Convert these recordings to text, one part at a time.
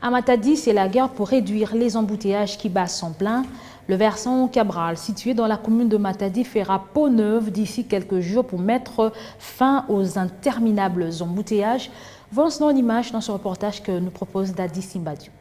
À Matadi, c'est la guerre pour réduire les embouteillages qui battent son plein. Le versant Cabral, situé dans la commune de Matadi, fera peau neuve d'ici quelques jours pour mettre fin aux interminables embouteillages. Voici en image dans ce reportage que nous propose Dadi Simbadiou.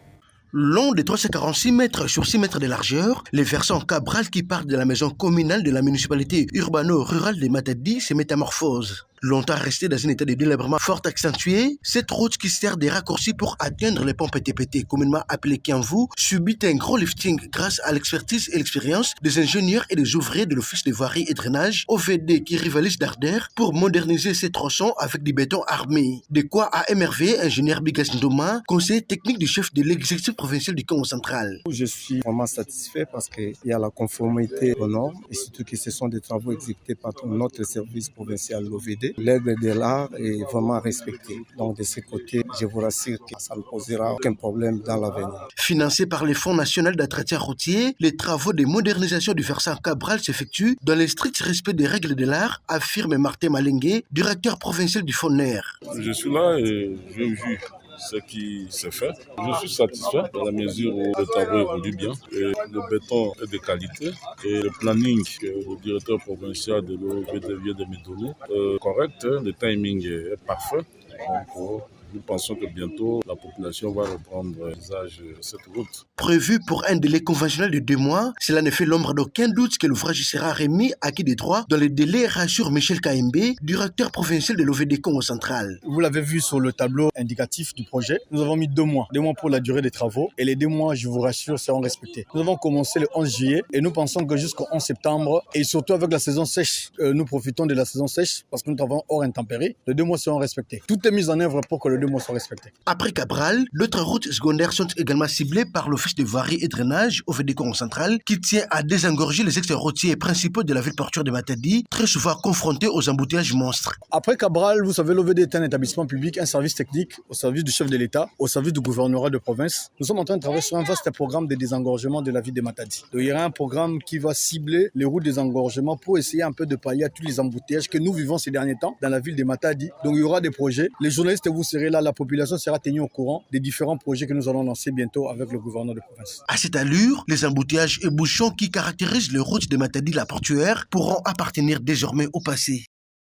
Long de 346 mètres sur 6 mètres de largeur, les versants Cabral qui partent de la maison communale de la municipalité urbano-rurale de Matadi se métamorphosent. Longtemps restée dans un état de délabrement fort accentué, cette route qui sert de raccourci pour atteindre les ponts PTPT, communément appelés Kianvu, subit un gros lifting grâce à l'expertise et l'expérience des ingénieurs et des ouvriers de l'Office de voirie et drainage, OVD, qui rivalisent d'ardeur pour moderniser ces tronçons avec du béton armé. De quoi a émerveillé ingénieur Bigas Ndoma, conseiller technique du chef de l'exécutif provincial du Congo central. Je suis vraiment satisfait parce qu'il y a la conformité aux normes et surtout que ce sont des travaux exécutés par notre service provincial, l'OVD. L'aigle de l'art est vraiment respectée. Donc de ce côté, je vous rassure que ça ne posera aucun problème dans l'avenir. Financé par le Fonds national d'entretien routier, les travaux de modernisation du versant Cabral s'effectuent dans le strict respect des règles de l'art, affirme Martin Malengue, directeur provincial du FONER. Je suis là et je juge ce qui s'est fait. Je suis satisfait dans la mesure où le travail évolue bien et le béton est de qualité et le planning que le directeur provincial de l'OVD vient de me donner est correct, le timing est parfait. Donc, nous pensons que bientôt la population va reprendre l'usage de cette route. Prévu pour un délai conventionnel de 2 mois, cela ne fait l'ombre d'aucun doute que l'ouvrage sera remis à qui des droits dans les délais, rassure Michel Kaembe, directeur provincial de l'OVD Congo central. Vous l'avez vu sur le tableau indicatif du projet, nous avons mis 2 mois. 2 mois pour la durée des travaux et les 2 mois, je vous rassure, seront respectés. Nous avons commencé le 11 juillet et nous pensons que jusqu'au 11 septembre et surtout avec la saison sèche, nous profitons de la saison sèche parce que nous travaillons hors intempéries, les 2 mois seront respectés. Tout est mis en œuvre pour que les 2 mois soient respectés. Après Cabral, d'autres routes secondaires sont également ciblées par l'Office de voirie et drainage OVD Congo central qui tient à désengorger les axes routiers principaux de la ville portuaire de Matadi, très souvent confrontés aux embouteillages monstres. Après Cabral, vous savez, l'OVD est un établissement public, un service technique au service du chef de l'État, au service du gouvernorat de province. Nous sommes en train de travailler sur un vaste programme de désengorgement de la ville de Matadi. Donc, il y aura un programme qui va cibler les routes de désengorgement pour essayer un peu de pallier à tous les embouteillages que nous vivons ces derniers temps dans la ville de Matadi. Donc il y aura des projets. Les journalistes, vous serez là, la population sera tenue au courant des différents projets que nous allons lancer bientôt avec le gouverneur de province. À cette allure, les embouteillages et bouchons qui caractérisent les routes de Matadi la portuaire pourront appartenir désormais au passé.